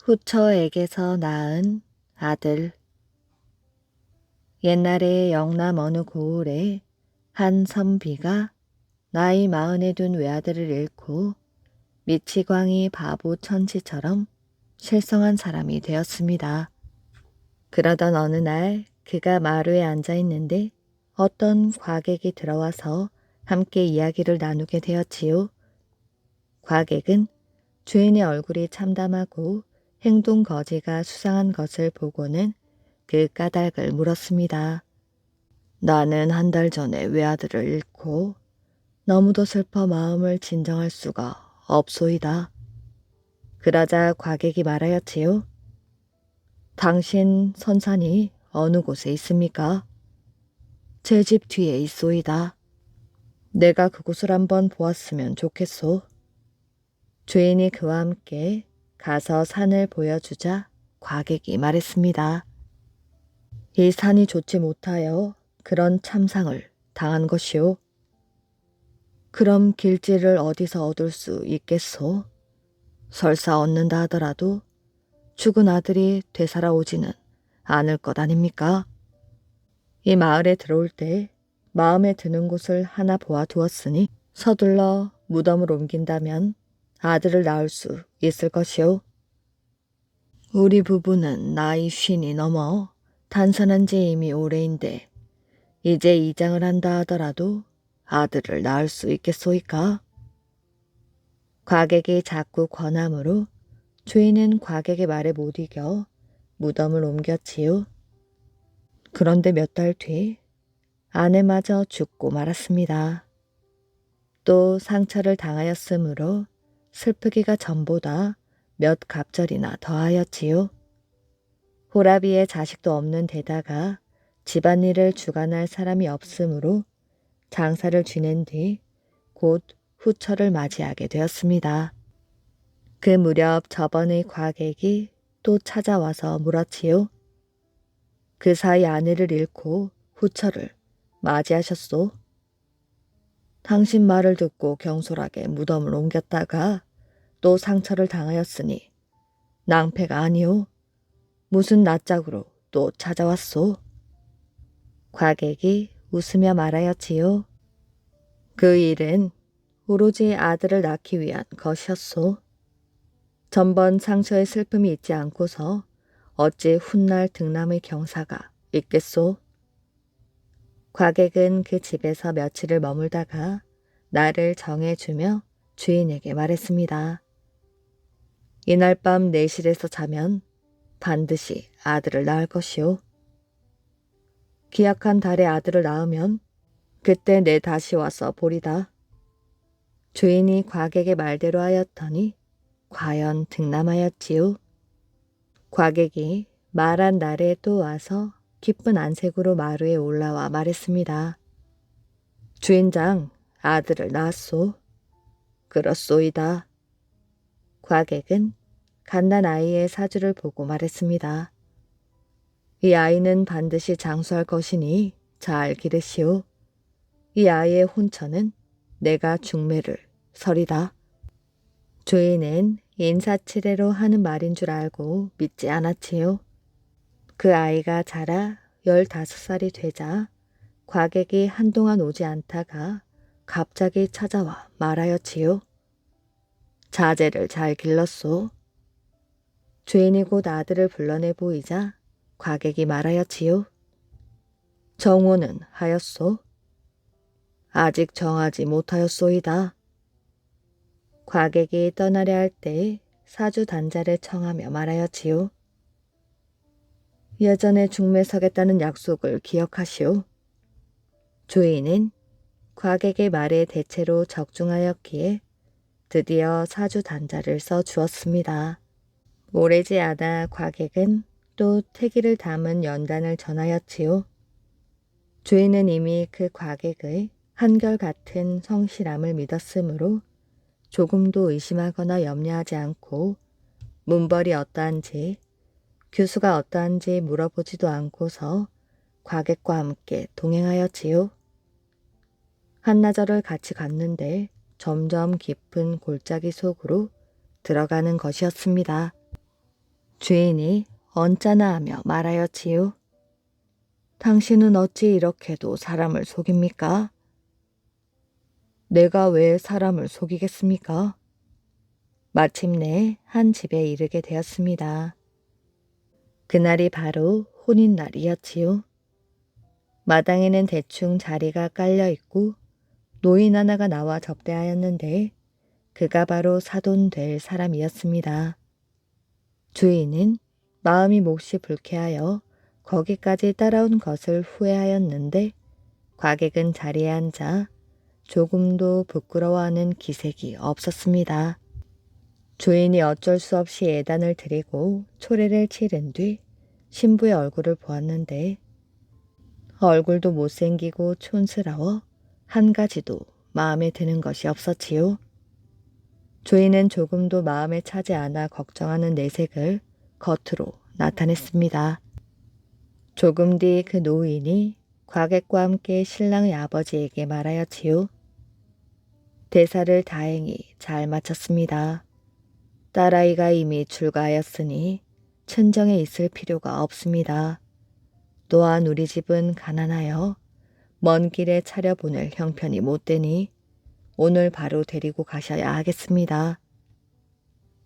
후처에게서 낳은 아들. 옛날에 영남 어느 고을에 한 선비가 나이 40에 둔 외아들을 잃고 미치광이 바보 천치처럼 실성한 사람이 되었습니다. 그러던 어느 날 그가 마루에 앉아 있는데 어떤 과객이 들어와서 함께 이야기를 나누게 되었지요. 과객은 주인의 얼굴이 참담하고 행동 거지가 수상한 것을 보고는 그 까닭을 물었습니다. 나는 한 달 전에 외아들을 잃고 너무도 슬퍼 마음을 진정할 수가 없소이다. 그러자 과객이 말하였지요. 당신 선산이 어느 곳에 있습니까? 제 집 뒤에 있소이다. 내가 그곳을 한번 보았으면 좋겠소. 주인이 그와 함께 가서 산을 보여주자 과객이 말했습니다. 이 산이 좋지 못하여 그런 참상을 당한 것이오. 그럼 길지를 어디서 얻을 수 있겠소? 설사 얻는다 하더라도 죽은 아들이 되살아오지는 않을 것 아닙니까? 이 마을에 들어올 때 마음에 드는 곳을 하나 보아두었으니 서둘러 무덤을 옮긴다면 아들을 낳을 수 있을 것이오. 우리 부부는 나이 50이 넘어 단선한 지 이미 오래인데 이제 이장을 한다 하더라도 아들을 낳을 수 있겠소이까? 과객이 자꾸 권함으로 주인은 과객의 말에 못 이겨 무덤을 옮겼지요. 그런데 몇 달 뒤 아내마저 죽고 말았습니다. 또 상처를 당하였으므로 슬프기가 전보다 몇 갑절이나 더하였지요. 호라비에 자식도 없는 데다가 집안일을 주관할 사람이 없으므로 장사를 지낸 뒤 곧 후처를 맞이하게 되었습니다. 그 무렵 저번의 과객이 또 찾아와서 물었지요. 그 사이 아내를 잃고 후처를 맞이하셨소. 당신 말을 듣고 경솔하게 무덤을 옮겼다가 또 상처를 당하였으니 낭패가 아니오. 무슨 낯짝으로 또 찾아왔소. 과객이 웃으며 말하였지요. 그 일은 오로지 아들을 낳기 위한 것이었소. 전번 상처의 슬픔이 있지 않고서 어찌 훗날 등남의 경사가 있겠소. 과객은 그 집에서 며칠을 머물다가 날을 정해주며 주인에게 말했습니다. 이날 밤 내실에서 자면 반드시 아들을 낳을 것이오. 기약한 달에 아들을 낳으면 그때 내 다시 와서 보리다. 주인이 과객의 말대로 하였더니 과연 등남하였지요. 과객이 말한 날에 또 와서 기쁜 안색으로 마루에 올라와 말했습니다. 주인장, 아들을 낳았소. 그렇소이다. 과객은 갓난 아이의 사주를 보고 말했습니다. 이 아이는 반드시 장수할 것이니 잘 기르시오. 이 아이의 혼처는 내가 중매를 서리다. 주인은 인사치레로 하는 말인 줄 알고 믿지 않았지요. 그 아이가 자라 15살이 되자 과객이 한동안 오지 않다가 갑자기 찾아와 말하였지요. 자제를 잘 길렀소. 주인이 곧 아들을 불러내 보이자 과객이 말하였지요. 정오는 하였소. 아직 정하지 못하였소이다. 과객이 떠나려 할 때 사주 단자를 청하며 말하였지요. 예전에 중매 서겠다는 약속을 기억하시오. 주인은 과객의 말에 대체로 적중하였기에 드디어 사주 단자를 써 주었습니다. 오래지 않아 과객은 또 태기를 담은 연단을 전하였지요. 주인은 이미 그 과객의 한결같은 성실함을 믿었으므로 조금도 의심하거나 염려하지 않고 문벌이 어떠한지 규수가 어떠한지 물어보지도 않고서 과객과 함께 동행하였지요. 한나절을 같이 갔는데 점점 깊은 골짜기 속으로 들어가는 것이었습니다. 주인이 언짢아 하며 말하였지요. 당신은 어찌 이렇게도 사람을 속입니까? 내가 왜 사람을 속이겠습니까? 마침내 한 집에 이르게 되었습니다. 그날이 바로 혼인날이었지요. 마당에는 대충 자리가 깔려 있고 노인 하나가 나와 접대하였는데 그가 바로 사돈 될 사람이었습니다. 주인은 마음이 몹시 불쾌하여 거기까지 따라온 것을 후회하였는데 과객은 자리에 앉아 조금도 부끄러워하는 기색이 없었습니다. 주인이 어쩔 수 없이 예단을 드리고 초례를 치른 뒤 신부의 얼굴을 보았는데 얼굴도 못생기고 촌스러워 한 가지도 마음에 드는 것이 없었지요. 주인은 조금도 마음에 차지 않아 걱정하는 내색을 겉으로 나타냈습니다. 조금 뒤 그 노인이 과객과 함께 신랑의 아버지에게 말하였지요. 대사를 다행히 잘 마쳤습니다. 딸아이가 이미 출가하였으니 친정에 있을 필요가 없습니다. 또한 우리 집은 가난하여 먼 길에 차려보낼 형편이 못 되니 오늘 바로 데리고 가셔야 하겠습니다.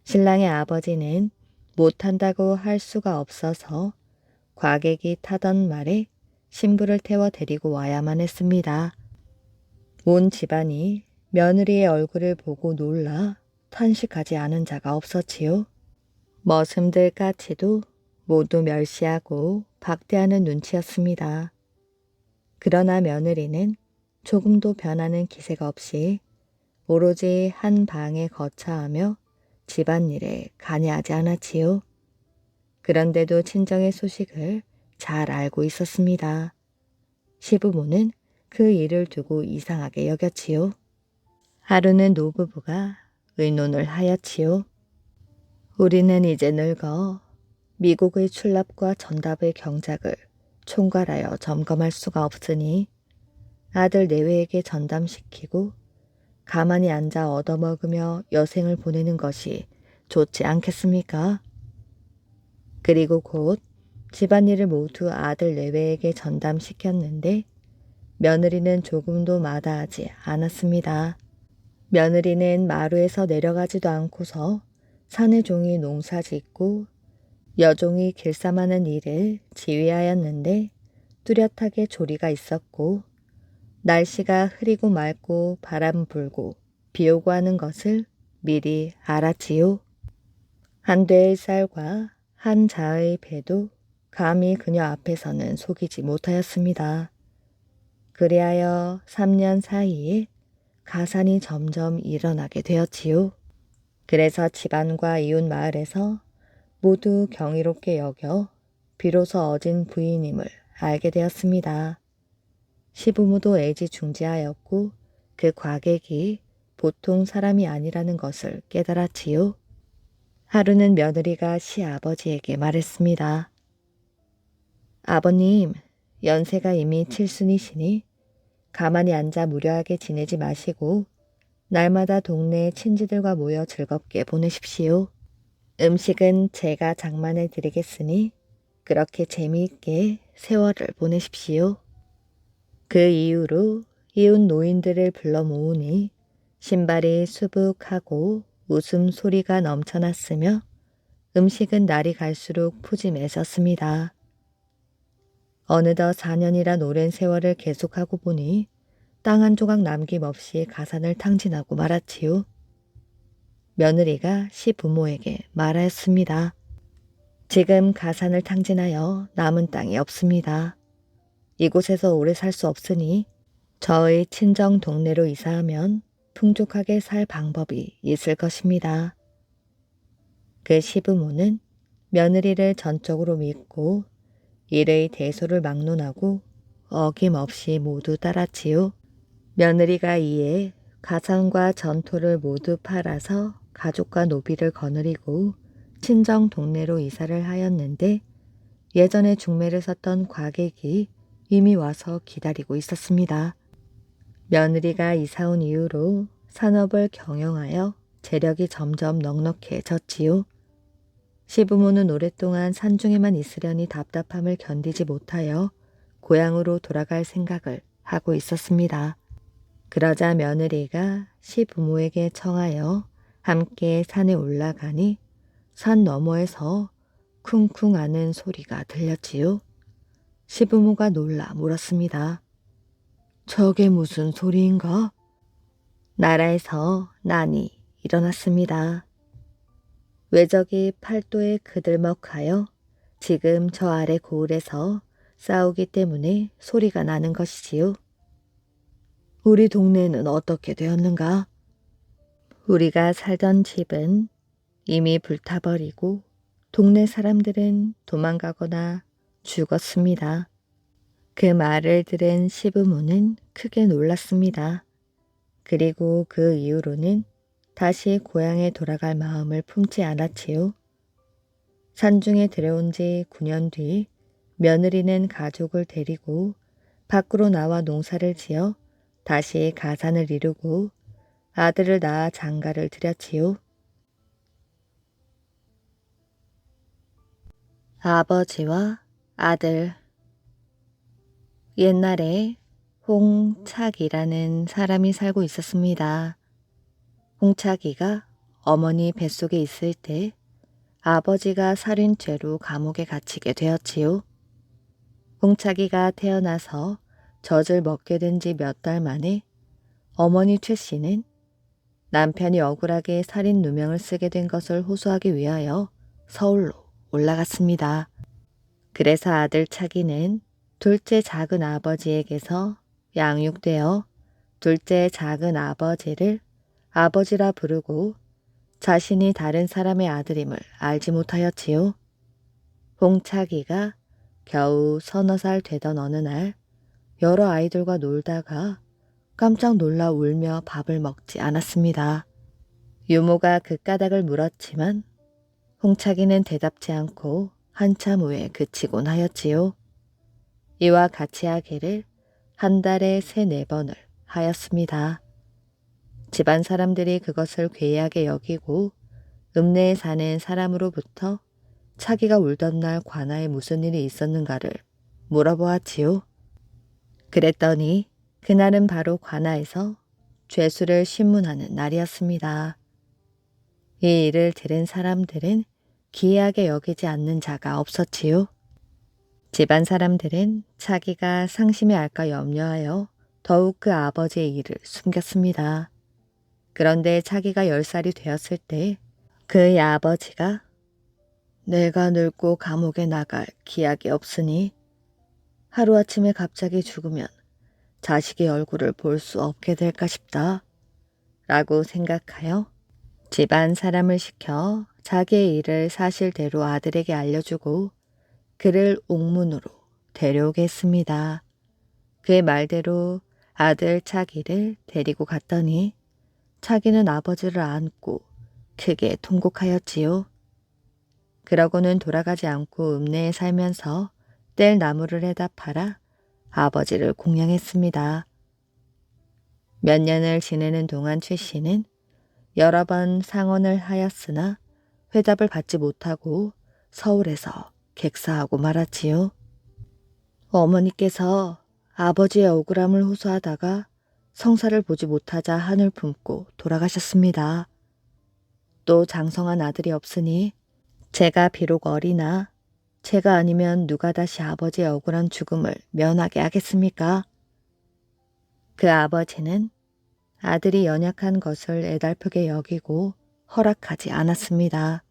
신랑의 아버지는 못한다고 할 수가 없어서 과객이 타던 말에 신부를 태워 데리고 와야만 했습니다. 온 집안이 며느리의 얼굴을 보고 놀라 탄식하지 않은 자가 없었지요. 머슴들 까치도 모두 멸시하고 박대하는 눈치였습니다. 그러나 며느리는 조금도 변하는 기색 없이 오로지 한 방에 거처하며 집안일에 관여하지 않았지요. 그런데도 친정의 소식을 잘 알고 있었습니다. 시부모는 그 일을 두고 이상하게 여겼지요. 하루는 노부부가 의논을 하였지요. 우리는 이제 늙어 미국의 출납과 전답의 경작을 총괄하여 점검할 수가 없으니 아들 내외에게 전담시키고 가만히 앉아 얻어먹으며 여생을 보내는 것이 좋지 않겠습니까? 그리고 곧 집안일을 모두 아들 내외에게 전담시켰는데 며느리는 조금도 마다하지 않았습니다. 며느리는 마루에서 내려가지도 않고서 사내 종이 농사 짓고 여종이 길쌈하는 일을 지휘하였는데 뚜렷하게 조리가 있었고 날씨가 흐리고 맑고 바람 불고 비 오고 하는 것을 미리 알았지요. 한 대의 쌀과 한 자의 배도 감히 그녀 앞에서는 속이지 못하였습니다. 그리하여 3년 사이에 가산이 점점 일어나게 되었지요. 그래서 집안과 이웃 마을에서 모두 경이롭게 여겨 비로소 어진 부인임을 알게 되었습니다. 시부모도 애지중지하였고 그 과객이 보통 사람이 아니라는 것을 깨달았지요. 하루는 며느리가 시아버지에게 말했습니다. 아버님, 연세가 이미 칠순이시니 가만히 앉아 무료하게 지내지 마시고 날마다 동네 친지들과 모여 즐겁게 보내십시오. 음식은 제가 장만해 드리겠으니 그렇게 재미있게 세월을 보내십시오. 그 이후로 이웃 노인들을 불러 모으니 신발이 수북하고 웃음소리가 넘쳐났으며 음식은 날이 갈수록 푸짐해졌습니다. 어느덧 4년이란 오랜 세월을 계속하고 보니 땅 한 조각 남김없이 가산을 탕진하고 말았지요. 며느리가 시부모에게 말하였습니다. 지금 가산을 탕진하여 남은 땅이 없습니다. 이곳에서 오래 살 수 없으니 저의 친정 동네로 이사하면 풍족하게 살 방법이 있을 것입니다. 그 시부모는 며느리를 전적으로 믿고 일의 대소를 막론하고 어김없이 모두 따랐지요. 며느리가 이에 가산과 전토를 모두 팔아서 가족과 노비를 거느리고 친정 동네로 이사를 하였는데 예전에 중매를 섰던 과객이 이미 와서 기다리고 있었습니다. 며느리가 이사 온 이후로 산업을 경영하여 재력이 점점 넉넉해졌지요. 시부모는 오랫동안 산중에만 있으려니 답답함을 견디지 못하여 고향으로 돌아갈 생각을 하고 있었습니다. 그러자 며느리가 시부모에게 청하여 함께 산에 올라가니 산 너머에서 쿵쿵 하는 소리가 들렸지요. 시부모가 놀라 물었습니다. 저게 무슨 소리인가? 나라에서 난이 일어났습니다. 외적이 팔도에 그들먹하여 지금 저 아래 고을에서 싸우기 때문에 소리가 나는 것이지요. 우리 동네는 어떻게 되었는가? 우리가 살던 집은 이미 불타버리고 동네 사람들은 도망가거나 죽었습니다. 그 말을 들은 시부모는 크게 놀랐습니다. 그리고 그 이후로는 다시 고향에 돌아갈 마음을 품지 않았지요. 산중에 들여온 지 9년 뒤 며느리는 가족을 데리고 밖으로 나와 농사를 지어 다시 가산을 이루고 아들을 낳아 장가를 들였지요. 아버지와 아들. 옛날에 홍착이라는 사람이 살고 있었습니다. 홍착이가 어머니 뱃속에 있을 때 아버지가 살인죄로 감옥에 갇히게 되었지요. 홍착이가 태어나서 젖을 먹게 된 지 몇 달 만에 어머니 최 씨는 남편이 억울하게 살인 누명을 쓰게 된 것을 호소하기 위하여 서울로 올라갔습니다. 그래서 아들 차기는 둘째 작은 아버지에게서 양육되어 둘째 작은 아버지를 아버지라 부르고 자신이 다른 사람의 아들임을 알지 못하였지요. 홍차기가 겨우 서너 살 되던 어느 날 여러 아이들과 놀다가 깜짝 놀라 울며 밥을 먹지 않았습니다. 유모가 그 까닭을 물었지만 홍차기는 대답지 않고 한참 후에 그치곤 하였지요. 이와 같이 하기를 한 달에 3-4번을 하였습니다. 집안 사람들이 그것을 괴이하게 여기고 읍내에 사는 사람으로부터 차기가 울던 날 관아에 무슨 일이 있었는가를 물어보았지요. 그랬더니 그날은 바로 관아에서 죄수를 신문하는 날이었습니다. 이 일을 들은 사람들은 기이하게 여기지 않는 자가 없었지요. 집안 사람들은 차기가 상심해 할까 염려하여 더욱 그 아버지의 일을 숨겼습니다. 그런데 차기가 10살이 되었을 때 그의 아버지가 내가 늙고 감옥에 나갈 기약이 없으니 하루아침에 갑자기 죽으면 자식의 얼굴을 볼 수 없게 될까 싶다 라고 생각하여 집안 사람을 시켜 자기의 일을 사실대로 아들에게 알려주고 그를 옥문으로 데려오게 했습니다. 그의 말대로 아들 차기를 데리고 갔더니 차기는 아버지를 안고 크게 통곡하였지요. 그러고는 돌아가지 않고 읍내에 살면서 뗄 나무를 해다 팔아 아버지를 공양했습니다. 몇 년을 지내는 동안 최 씨는 여러 번 상언을 하였으나 회답을 받지 못하고 서울에서 객사하고 말았지요. 어머니께서 아버지의 억울함을 호소하다가 성사를 보지 못하자 한을 품고 돌아가셨습니다. 또 장성한 아들이 없으니 제가 비록 어리나 제가 아니면 누가 다시 아버지의 억울한 죽음을 면하게 하겠습니까? 그 아버지는 아들이 연약한 것을 애달프게 여기고 허락하지 않았습니다.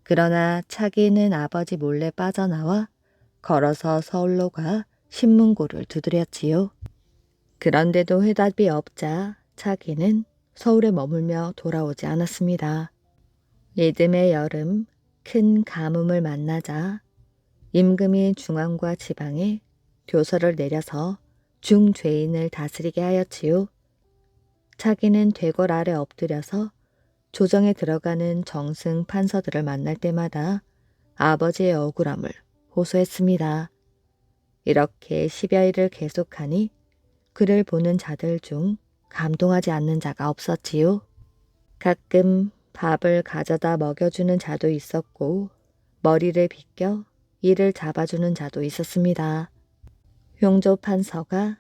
그러나 차기는 아버지 몰래 빠져나와 걸어서 서울로 가 신문고를 두드렸지요. 그런데도 회답이 없자 차기는 서울에 머물며 돌아오지 않았습니다. 이듬해 여름 큰 가뭄을 만나자 임금이 중앙과 지방에 교서를 내려서 중죄인을 다스리게 하였지요. 차기는 대궐 아래 엎드려서 조정에 들어가는 정승 판서들을 만날 때마다 아버지의 억울함을 호소했습니다. 이렇게 10여일을 계속하니 그를 보는 자들 중 감동하지 않는 자가 없었지요. 가끔 밥을 가져다 먹여주는 자도 있었고 머리를 빗겨 이를 잡아주는 자도 있었습니다. 흉조 판서가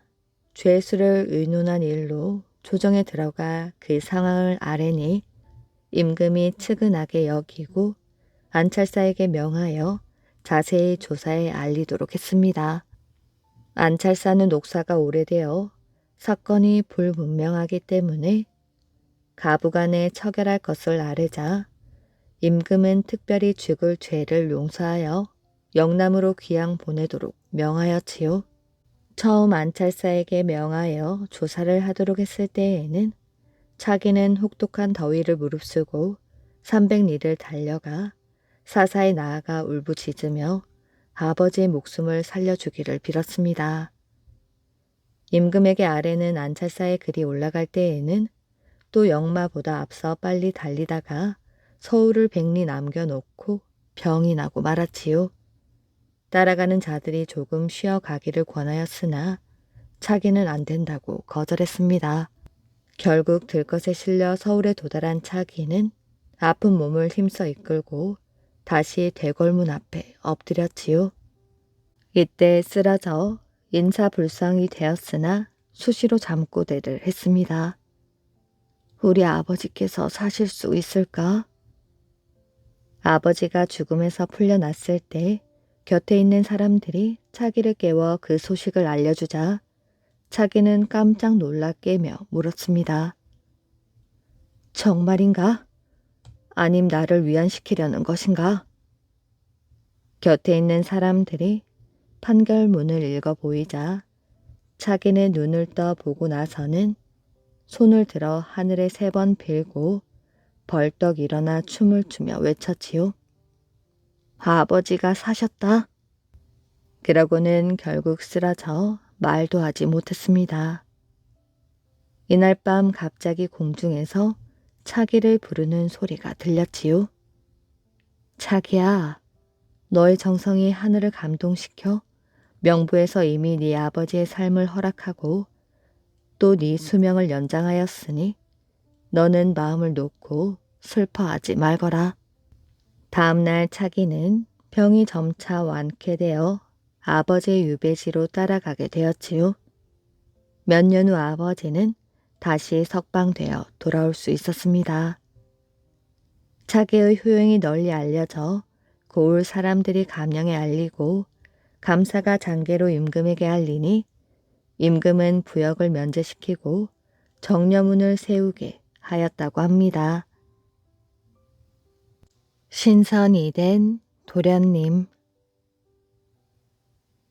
죄수를 의논한 일로 조정에 들어가 그 상황을 아뢰니 임금이 측은하게 여기고 안찰사에게 명하여 자세히 조사해 알리도록 했습니다. 안찰사는 녹사가 오래되어 사건이 불분명하기 때문에 가부간에 처결할 것을 아뢰자 임금은 특별히 죽을 죄를 용서하여 영남으로 귀양 보내도록 명하였지요. 처음 안찰사에게 명하여 조사를 하도록 했을 때에는 차기는 혹독한 더위를 무릅쓰고 300리를 달려가 사사에 나아가 울부짖으며 아버지의 목숨을 살려주기를 빌었습니다. 임금에게 아뢰는 안찰사의 글이 올라갈 때에는 또 영마보다 앞서 빨리 달리다가 서울을 100리 남겨놓고 병이 나고 말았지요. 따라가는 자들이 조금 쉬어가기를 권하였으나 차기는 안 된다고 거절했습니다. 결국 들것에 실려 서울에 도달한 차기는 아픈 몸을 힘써 이끌고 다시 대궐문 앞에 엎드렸지요. 이때 쓰러져 인사불성이 되었으나 수시로 잠꼬대를 했습니다. 우리 아버지께서 사실 수 있을까? 아버지가 죽음에서 풀려났을 때 곁에 있는 사람들이 차기를 깨워 그 소식을 알려주자 차기는 깜짝 놀라 깨며 물었습니다. 정말인가? 아님 나를 위안시키려는 것인가? 곁에 있는 사람들이 판결문을 읽어 보이자 차기는 눈을 떠 보고 나서는 손을 들어 하늘에 3번 빌고 벌떡 일어나 춤을 추며 외쳤지요. 아버지가 사셨다. 그러고는 결국 쓰러져 말도 하지 못했습니다. 이날 밤 갑자기 공중에서 차기를 부르는 소리가 들렸지요. 차기야, 너의 정성이 하늘을 감동시켜 명부에서 이미 네 아버지의 삶을 허락하고 또 네 수명을 연장하였으니 너는 마음을 놓고 슬퍼하지 말거라. 다음날 차기는 병이 점차 완쾌되어 아버지의 유배지로 따라가게 되었지요. 몇 년 후 아버지는 다시 석방되어 돌아올 수 있었습니다. 차기의 효용이 널리 알려져 고을 사람들이 감령에 알리고 감사가 장계로 임금에게 알리니 임금은 부역을 면제시키고 정려문을 세우게 하였다고 합니다. 신선이 된 도련님.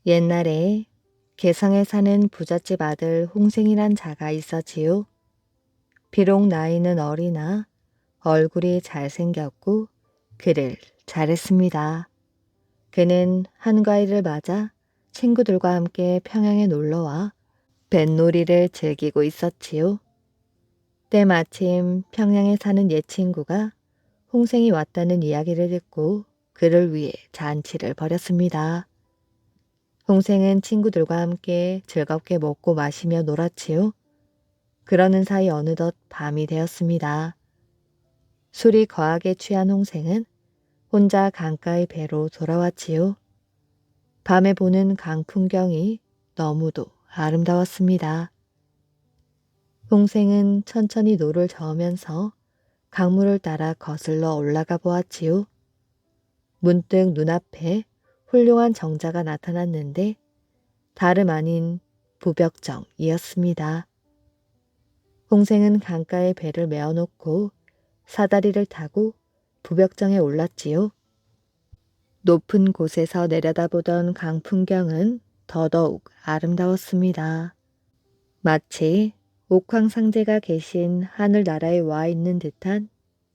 옛날에 개성에 사는 부잣집 아들 홍생이란 자가 있었지요. 비록 나이는 어리나 얼굴이 잘생겼고 글을 잘했습니다. 그는 한가위를 맞아 친구들과 함께 평양에 놀러와 뱃놀이를 즐기고 있었지요. 때마침 평양에 사는 옛 친구가 홍생이 왔다는 이야기를 듣고 그를 위해 잔치를 벌였습니다. 홍생은 친구들과 함께 즐겁게 먹고 마시며 놀았지요. 그러는 사이 어느덧 밤이 되었습니다. 술이 거하게 취한 홍생은 혼자 강가의 배로 돌아왔지요. 밤에 보는 강 풍경이 너무도 아름다웠습니다. 홍생은 천천히 노를 저으면서 강물을 따라 거슬러 올라가 보았지요. 문득 눈앞에 훌륭한 정자가 나타났는데 다름 아닌 부벽정이었습니다. 홍생은 강가에 배를 메어놓고 사다리를 타고 부벽정에 올랐지요. 높은 곳에서 내려다보던 강 풍경은 더더욱 아름다웠습니다. 마치 옥황상제가 계신 하늘나라에 와 있는 듯한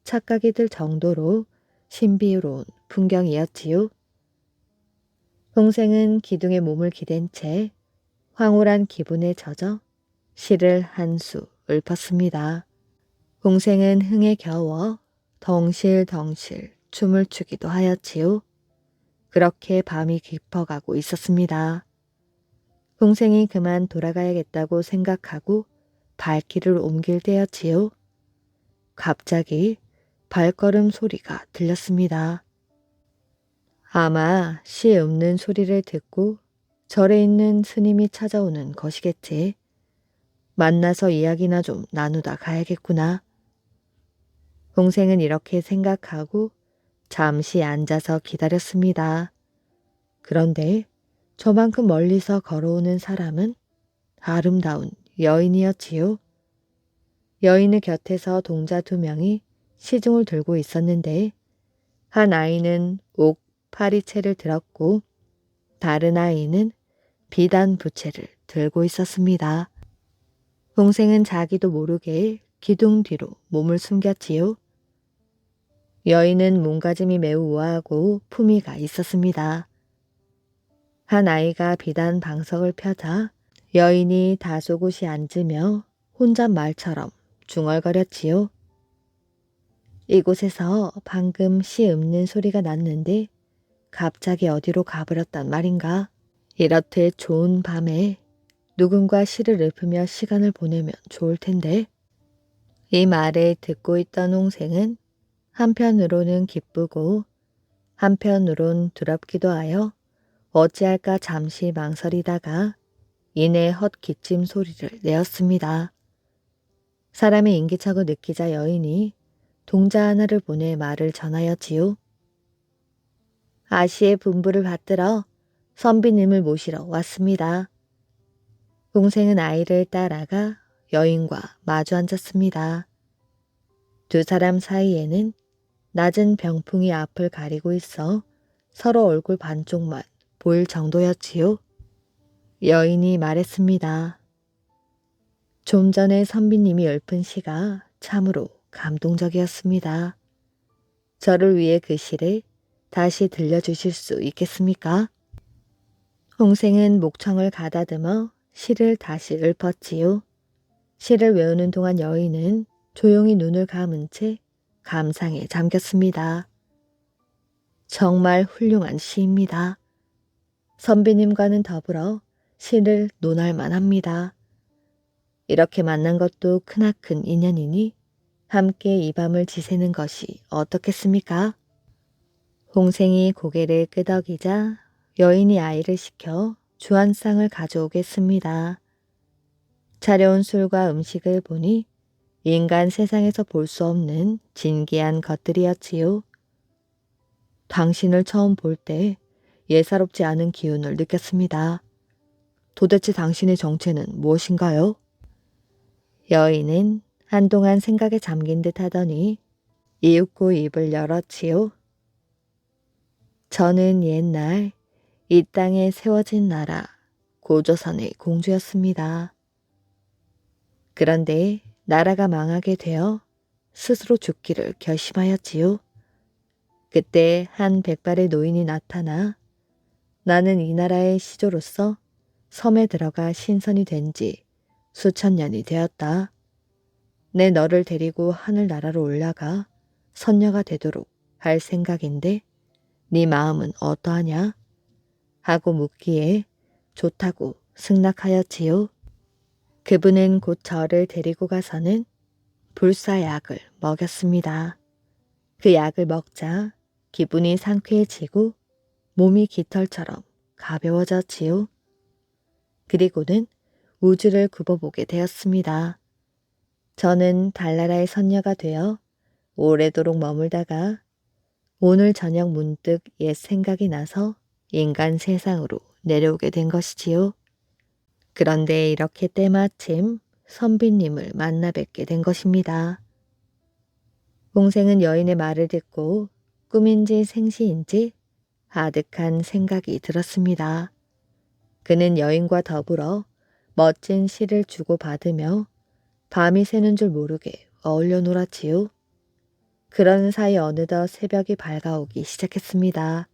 착각이 들 정도로 신비로운 풍경이었지요. 홍생은 기둥에 몸을 기댄 채 황홀한 기분에 젖어 시를 한 수 읊었습니다. 홍생은 흥에 겨워 덩실덩실 춤을 추기도 하였지요. 그렇게 밤이 깊어가고 있었습니다. 홍생이 그만 돌아가야겠다고 생각하고 발길을 옮길 때였지요. 갑자기 발걸음 소리가 들렸습니다. 아마 시 읊는 소리를 듣고 절에 있는 스님이 찾아오는 것이겠지. 만나서 이야기나 좀 나누다 가야겠구나. 동생은 이렇게 생각하고 잠시 앉아서 기다렸습니다. 그런데 저만큼 멀리서 걸어오는 사람은 아름다운 여인이었지요. 여인의 곁에서 동자 2명이 시중을 들고 있었는데 한 아이는 옥 파리채를 들었고 다른 아이는 비단 부채를 들고 있었습니다. 동생은 자기도 모르게 기둥 뒤로 몸을 숨겼지요. 여인은 몸가짐이 매우 우아하고 품위가 있었습니다. 한 아이가 비단 방석을 펴자 여인이 다소곳이 앉으며 혼잣말처럼 중얼거렸지요. 이곳에서 방금 시 읊는 소리가 났는데 갑자기 어디로 가버렸단 말인가? 이렇듯 좋은 밤에 누군가 시를 읊으며 시간을 보내면 좋을 텐데. 이 말을 듣고 있던 홍생은 한편으로는 기쁘고 한편으론 두렵기도 하여 어찌할까 잠시 망설이다가 이내 헛기침 소리를 내었습니다. 사람의 인기척을 느끼자 여인이 동자 하나를 보내 말을 전하였지요. 아시의 분부를 받들어 선비님을 모시러 왔습니다. 동생은 아이를 따라가 여인과 마주 앉았습니다. 두 사람 사이에는 낮은 병풍이 앞을 가리고 있어 서로 얼굴 반쪽만 보일 정도였지요. 여인이 말했습니다. 좀 전에 선비님이 읊은 시가 참으로 감동적이었습니다. 저를 위해 그 시를 다시 들려주실 수 있겠습니까? 홍생은 목청을 가다듬어 시를 다시 읊었지요. 시를 외우는 동안 여인은 조용히 눈을 감은 채 감상에 잠겼습니다. 정말 훌륭한 시입니다. 선비님과는 더불어 시를 논할 만합니다. 이렇게 만난 것도 크나큰 인연이니 함께 이 밤을 지새는 것이 어떻겠습니까? 홍생이 고개를 끄덕이자 여인이 아이를 시켜 주안상을 가져오겠습니다. 차려온 술과 음식을 보니 인간 세상에서 볼 수 없는 진귀한 것들이었지요. 당신을 처음 볼 때 예사롭지 않은 기운을 느꼈습니다. 도대체 당신의 정체는 무엇인가요? 여인은 한동안 생각에 잠긴 듯 하더니 이윽고 입을 열었지요. 저는 옛날 이 땅에 세워진 나라 고조선의 공주였습니다. 그런데 나라가 망하게 되어 스스로 죽기를 결심하였지요. 그때 한 백발의 노인이 나타나 나는 이 나라의 시조로서 섬에 들어가 신선이 된 지 수천 년이 되었다. 내 너를 데리고 하늘나라로 올라가 선녀가 되도록 할 생각인데 네 마음은 어떠하냐? 하고 묻기에 좋다고 승낙하였지요. 그분은 곧 저를 데리고 가서는 불사약을 먹였습니다. 그 약을 먹자 기분이 상쾌해지고 몸이 깃털처럼 가벼워졌지요. 그리고는 우주를 굽어보게 되었습니다. 저는 달나라의 선녀가 되어 오래도록 머물다가 오늘 저녁 문득 옛 생각이 나서 인간 세상으로 내려오게 된 것이지요. 그런데 이렇게 때마침 선비님을 만나 뵙게 된 것입니다. 동생은 여인의 말을 듣고 꿈인지 생시인지 아득한 생각이 들었습니다. 그는 여인과 더불어 멋진 시를 주고받으며 밤이 새는 줄 모르게 어울려 놀았지요. 그런 사이 어느덧 새벽이 밝아오기 시작했습니다.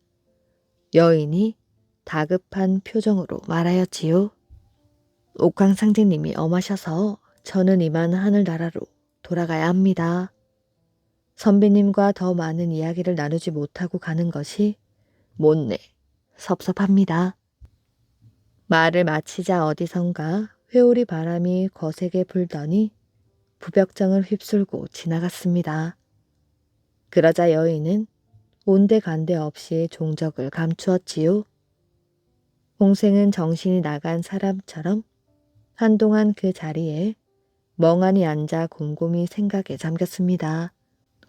여인이 다급한 표정으로 말하였지요. 옥황상제님이 엄하셔서 저는 이만 하늘나라로 돌아가야 합니다. 선비님과 더 많은 이야기를 나누지 못하고 가는 것이 못내 섭섭합니다. 말을 마치자 어디선가 회오리 바람이 거세게 불더니 부벽정을 휩쓸고 지나갔습니다. 그러자 여인은 온데간데 없이 종적을 감추었지요. 홍생은 정신이 나간 사람처럼 한동안 그 자리에 멍하니 앉아 곰곰이 생각에 잠겼습니다.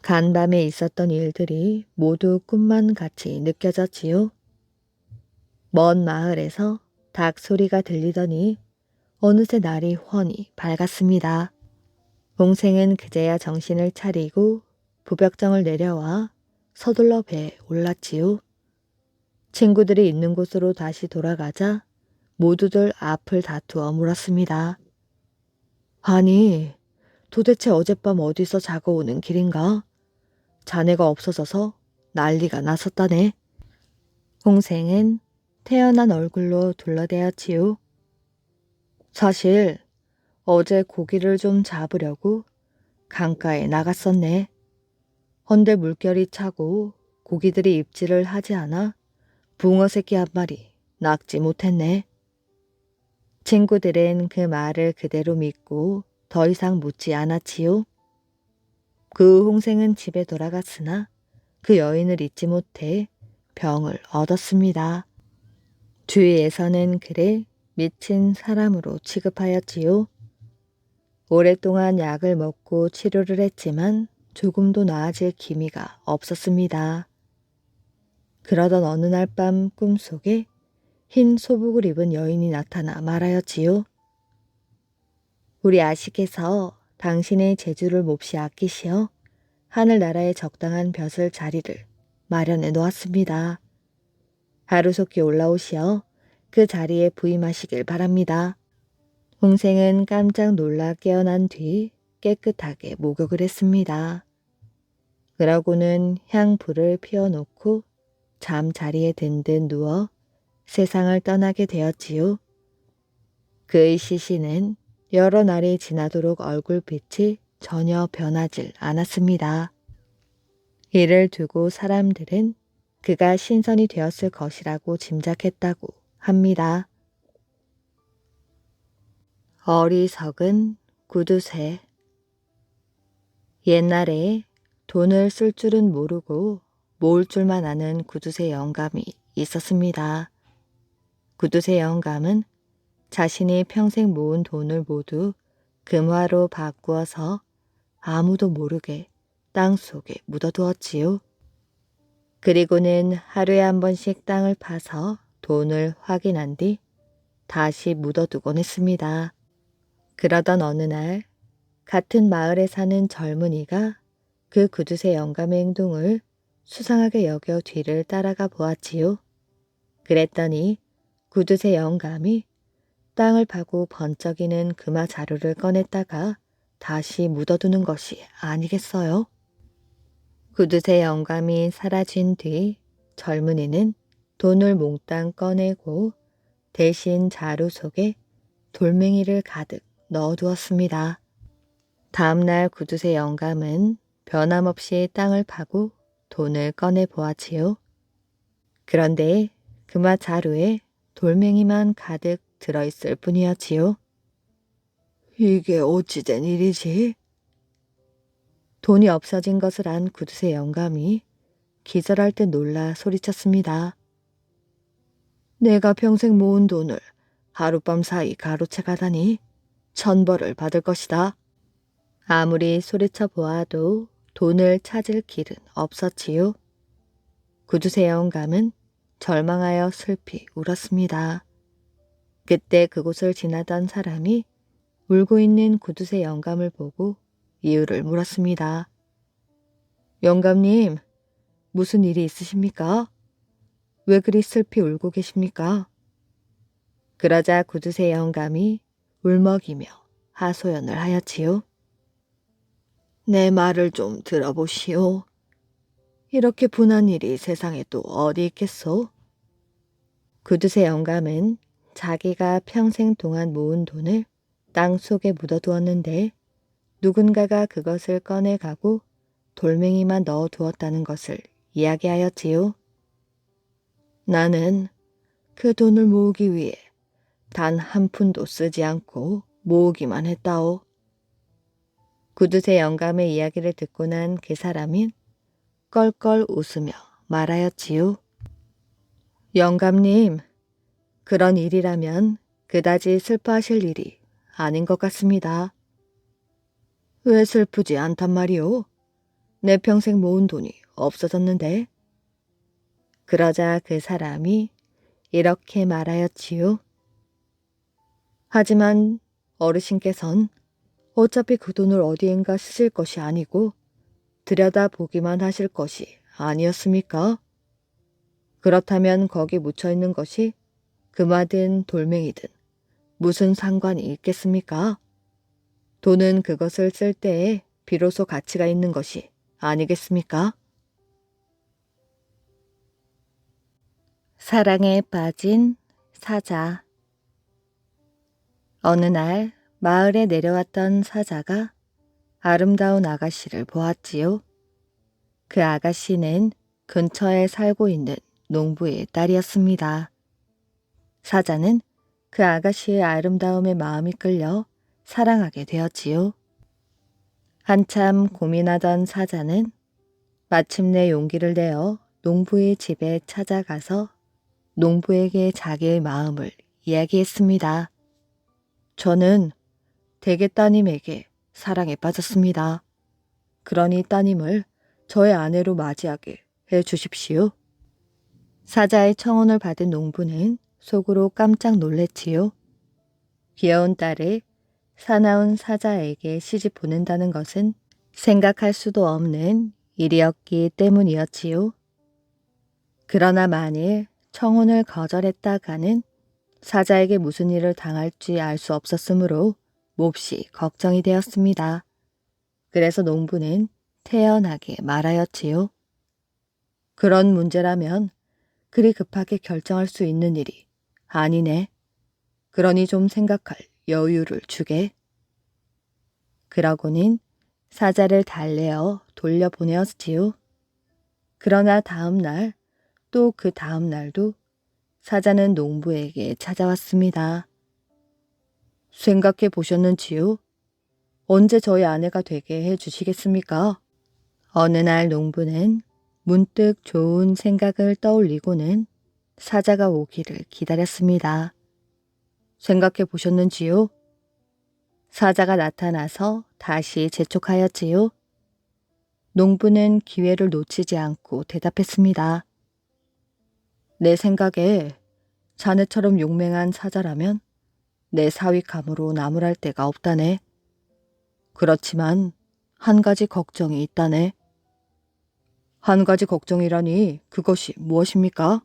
간밤에 있었던 일들이 모두 꿈만 같이 느껴졌지요. 먼 마을에서 닭 소리가 들리더니 어느새 날이 훤히 밝았습니다. 홍생은 그제야 정신을 차리고 부벽정을 내려와 서둘러 배에 올랐지요. 친구들이 있는 곳으로 다시 돌아가자 모두들 앞을 다투어 물었습니다. 아니, 도대체 어젯밤 어디서 자고 오는 길인가? 자네가 없어져서 난리가 났었다네. 홍생은 태연한 얼굴로 둘러대었지요. 사실 어제 고기를 좀 잡으려고 강가에 나갔었네. 헌데 물결이 차고 고기들이 입질을 하지 않아 붕어 새끼 한 마리 낚지 못했네. 친구들은 그 말을 그대로 믿고 더 이상 묻지 않았지요. 그 홍생은 집에 돌아갔으나 그 여인을 잊지 못해 병을 얻었습니다. 주위에서는 그를 미친 사람으로 취급하였지요. 오랫동안 약을 먹고 치료를 했지만 조금도 나아질 기미가 없었습니다. 그러던 어느 날 밤 꿈속에 흰 소복을 입은 여인이 나타나 말하였지요. 우리 아씨께서 당신의 재주를 몹시 아끼시어 하늘나라에 적당한 벼슬 자리를 마련해 놓았습니다. 하루속히 올라오시어 그 자리에 부임하시길 바랍니다. 홍생은 깜짝 놀라 깨어난 뒤 깨끗하게 목욕을 했습니다. 그러고는 향불을 피워놓고 잠자리에 든든 누워 세상을 떠나게 되었지요. 그의 시신은 여러 날이 지나도록 얼굴빛이 전혀 변하질 않았습니다. 이를 두고 사람들은 그가 신선이 되었을 것이라고 짐작했다고 합니다. 어리석은 구두쇠. 옛날에 돈을 쓸 줄은 모르고 모을 줄만 아는 구두쇠 영감이 있었습니다. 구두쇠 영감은 자신이 평생 모은 돈을 모두 금화로 바꾸어서 아무도 모르게 땅속에 묻어두었지요. 그리고는 하루에 한 번씩 땅을 파서 돈을 확인한 뒤 다시 묻어두곤 했습니다. 그러던 어느 날 같은 마을에 사는 젊은이가 그 구두쇠 영감의 행동을 수상하게 여겨 뒤를 따라가 보았지요. 그랬더니 구두쇠 영감이 땅을 파고 번쩍이는 금화 자루를 꺼냈다가 다시 묻어두는 것이 아니겠어요? 구두쇠 영감이 사라진 뒤 젊은이는 돈을 몽땅 꺼내고 대신 자루 속에 돌멩이를 가득 넣어두었습니다. 다음날 구두쇠 영감은 변함없이 땅을 파고 돈을 꺼내 보았지요. 그런데 금화 자루에 돌멩이만 가득 들어있을 뿐이었지요. 이게 어찌된 일이지? 돈이 없어진 것을 안 구두쇠 영감이 기절할 듯 놀라 소리쳤습니다. 내가 평생 모은 돈을 하룻밤 사이 가로채 가다니 천벌을 받을 것이다. 아무리 소리쳐 보아도 돈을 찾을 길은 없었지요. 구두쇠 영감은 절망하여 슬피 울었습니다. 그때 그곳을 지나던 사람이 울고 있는 구두쇠 영감을 보고 이유를 물었습니다. 영감님, 무슨 일이 있으십니까? 왜 그리 슬피 울고 계십니까? 그러자 구두쇠 영감이 울먹이며 하소연을 하였지요. 내 말을 좀 들어보시오. 이렇게 분한 일이 세상에 또 어디 있겠소? 구두쇠 영감은 자기가 평생 동안 모은 돈을 땅 속에 묻어두었는데 누군가가 그것을 꺼내가고 돌멩이만 넣어두었다는 것을 이야기하였지요. 나는 그 돈을 모으기 위해 단 한 푼도 쓰지 않고 모으기만 했다오. 구두쇠 영감의 이야기를 듣고 난 그 사람은 껄껄 웃으며 말하였지요. 영감님, 그런 일이라면 그다지 슬퍼하실 일이 아닌 것 같습니다. 왜 슬프지 않단 말이오? 내 평생 모은 돈이 없어졌는데. 그러자 그 사람이 이렇게 말하였지요. 하지만 어르신께선 어차피 그 돈을 어디엔가 쓰실 것이 아니고 들여다보기만 하실 것이 아니었습니까? 그렇다면 거기 묻혀있는 것이 금화든 돌멩이든 무슨 상관이 있겠습니까? 돈은 그것을 쓸 때에 비로소 가치가 있는 것이 아니겠습니까? 사랑에 빠진 사자. 어느 날 마을에 내려왔던 사자가 아름다운 아가씨를 보았지요. 그 아가씨는 근처에 살고 있는 농부의 딸이었습니다. 사자는 그 아가씨의 아름다움에 마음이 끌려 사랑하게 되었지요. 한참 고민하던 사자는 마침내 용기를 내어 농부의 집에 찾아가서 농부에게 자기의 마음을 이야기했습니다. 저는 대개 따님에게 사랑에 빠졌습니다. 그러니 따님을 저의 아내로 맞이하게 해 주십시오. 사자의 청혼을 받은 농부는 속으로 깜짝 놀랬지요. 귀여운 딸을 사나운 사자에게 시집 보낸다는 것은 생각할 수도 없는 일이었기 때문이었지요. 그러나 만일 청혼을 거절했다가는 사자에게 무슨 일을 당할지 알 수 없었으므로 몹시 걱정이 되었습니다. 그래서 농부는 태연하게 말하였지요. 그런 문제라면 그리 급하게 결정할 수 있는 일이 아니네. 그러니 좀 생각할 여유를 주게. 그러고는 사자를 달래어 돌려보내었지요. 그러나 다음 날, 또 그 다음 날도 사자는 농부에게 찾아왔습니다. 생각해 보셨는지요? 언제 저희 아내가 되게 해 주시겠습니까? 어느 날 농부는 문득 좋은 생각을 떠올리고는 사자가 오기를 기다렸습니다. 생각해 보셨는지요? 사자가 나타나서 다시 재촉하였지요. 농부는 기회를 놓치지 않고 대답했습니다. 내 생각에 자네처럼 용맹한 사자라면 내 사위감으로 나무랄 데가 없다네. 그렇지만 한 가지 걱정이 있다네. 한 가지 걱정이라니 그것이 무엇입니까?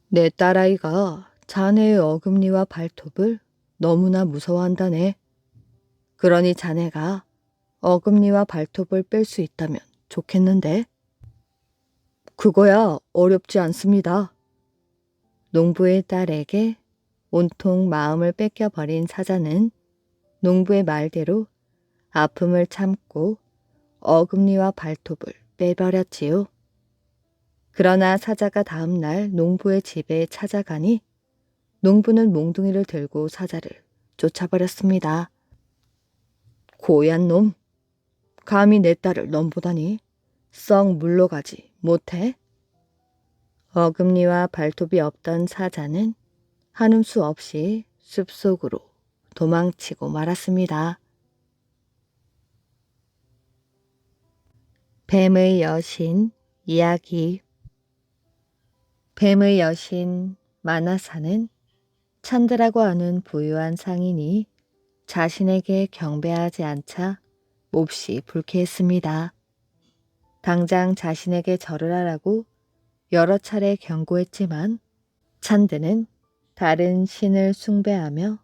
내 딸아이가 자네의 어금니와 발톱을 너무나 무서워한다네. 그러니 자네가 어금니와 발톱을 뺄 수 있다면 좋겠는데. 그거야 어렵지 않습니다. 농부의 딸에게 온통 마음을 뺏겨버린 사자는 농부의 말대로 아픔을 참고 어금니와 발톱을 빼버렸지요. 그러나 사자가 다음 날 농부의 집에 찾아가니 농부는 몽둥이를 들고 사자를 쫓아버렸습니다. 고얀 놈, 감히 내 딸을 넘보다니 썩 물러가지 못해? 어금니와 발톱이 없던 사자는 한음 수 없이 숲속으로 도망치고 말았습니다. 뱀의 여신 이야기. 뱀의 여신 마나사는 찬드라고 하는 부유한 상인이 자신에게 경배하지 않자 몹시 불쾌했습니다. 당장 자신에게 절을 하라고 여러 차례 경고했지만 찬드는 다른 신을 숭배하며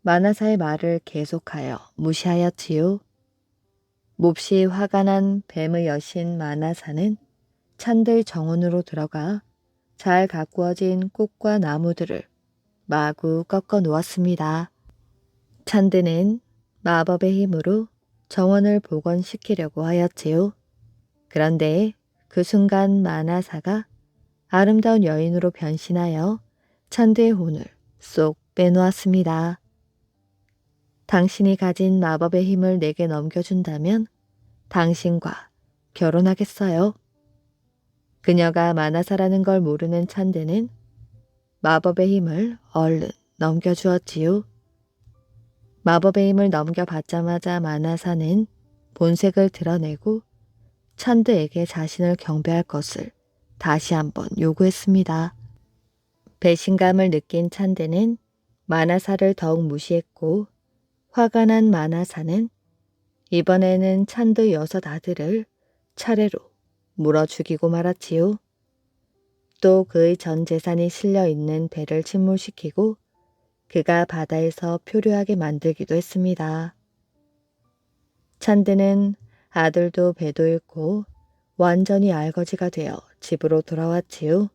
마나사의 말을 계속하여 무시하였지요. 몹시 화가 난 뱀의 여신 마나사는 찬드의 정원으로 들어가 잘 가꾸어진 꽃과 나무들을 마구 꺾어 놓았습니다. 찬드는 마법의 힘으로 정원을 복원시키려고 하였지요. 그런데 그 순간 마나사가 아름다운 여인으로 변신하여 찬드의 혼을 쏙 빼놓았습니다. 당신이 가진 마법의 힘을 내게 넘겨준다면 당신과 결혼하겠어요. 그녀가 만화사라는 걸 모르는 찬드는 마법의 힘을 얼른 넘겨주었지요. 마법의 힘을 넘겨받자마자 만화사는 본색을 드러내고 찬드에게 자신을 경배할 것을 다시 한번 요구했습니다. 배신감을 느낀 찬드는 만화사를 더욱 무시했고 화가 난 만화사는 이번에는 찬드 6 아들을 차례로 물어 죽이고 말았지요. 또 그의 전 재산이 실려 있는 배를 침몰시키고 그가 바다에서 표류하게 만들기도 했습니다. 찬드는 아들도 배도 잃고 완전히 알거지가 되어 집으로 돌아왔지요.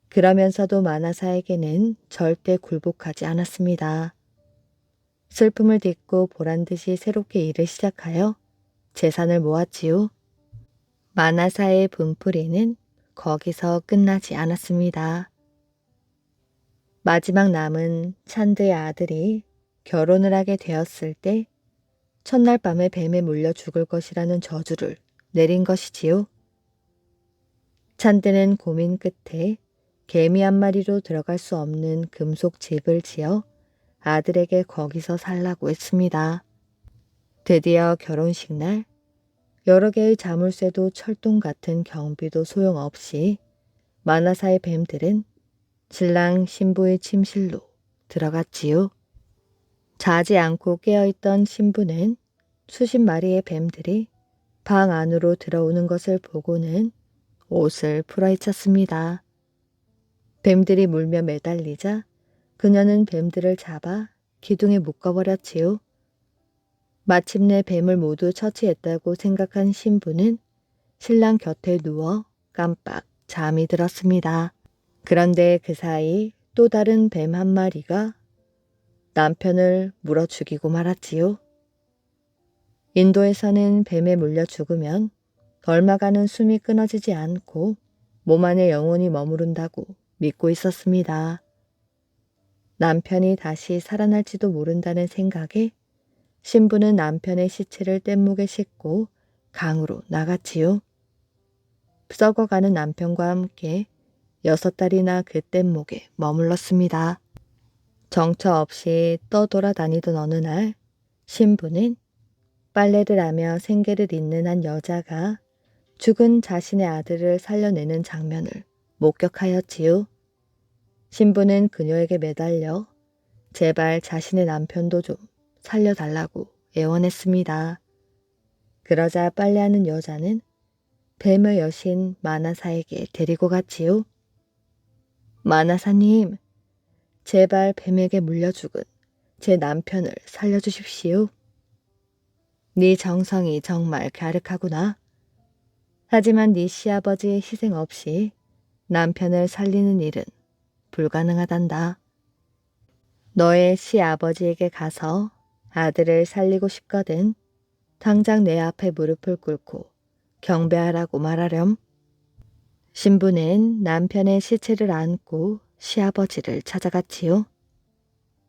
그러면서도 만화사에게는 절대 굴복하지 않았습니다. 슬픔을 딛고 보란듯이 새롭게 일을 시작하여 재산을 모았지요. 만화사의 분풀이는 거기서 끝나지 않았습니다. 마지막 남은 찬드의 아들이 결혼을 하게 되었을 때 첫날 밤에 뱀에 물려 죽을 것이라는 저주를 내린 것이지요. 찬드는 고민 끝에 개미 한 마리로 들어갈 수 없는 금속 집을 지어 아들에게 거기서 살라고 했습니다. 드디어 결혼식 날 여러 개의 자물쇠도 철동 같은 경비도 소용없이 만화사의 뱀들은 신랑 신부의 침실로 들어갔지요. 자지 않고 깨어있던 신부는 수십 마리의 뱀들이 방 안으로 들어오는 것을 보고는 옷을 풀어헤쳤습니다. 뱀들이 물며 매달리자 그녀는 뱀들을 잡아 기둥에 묶어버렸지요. 마침내 뱀을 모두 처치했다고 생각한 신부는 신랑 곁에 누워 깜빡 잠이 들었습니다. 그런데 그 사이 또 다른 뱀 한 마리가 남편을 물어 죽이고 말았지요. 인도에서는 뱀에 물려 죽으면 얼마간은 숨이 끊어지지 않고 몸 안에 영혼이 머무른다고 믿고 있었습니다. 남편이 다시 살아날지도 모른다는 생각에 신부는 남편의 시체를 뗏목에 싣고 강으로 나갔지요. 썩어가는 남편과 함께 6달이나 그 뗏목에 머물렀습니다. 정처 없이 떠돌아다니던 어느 날 신부는 빨래를 하며 생계를 잇는 한 여자가 죽은 자신의 아들을 살려내는 장면을 목격하였지요. 신부는 그녀에게 매달려 제발 자신의 남편도 좀 살려달라고 애원했습니다. 그러자 빨래하는 여자는 뱀의 여신 만화사에게 데리고 갔지요. 만화사님, 제발 뱀에게 물려 죽은 제 남편을 살려주십시오. 네 정성이 정말 갸륵하구나. 하지만 네 시아버지의 희생 없이 남편을 살리는 일은 불가능하단다. 너의 시아버지에게 가서 아들을 살리고 싶거든 당장 내 앞에 무릎을 꿇고 경배하라고 말하렴. 신부는 남편의 시체를 안고 시아버지를 찾아갔지요.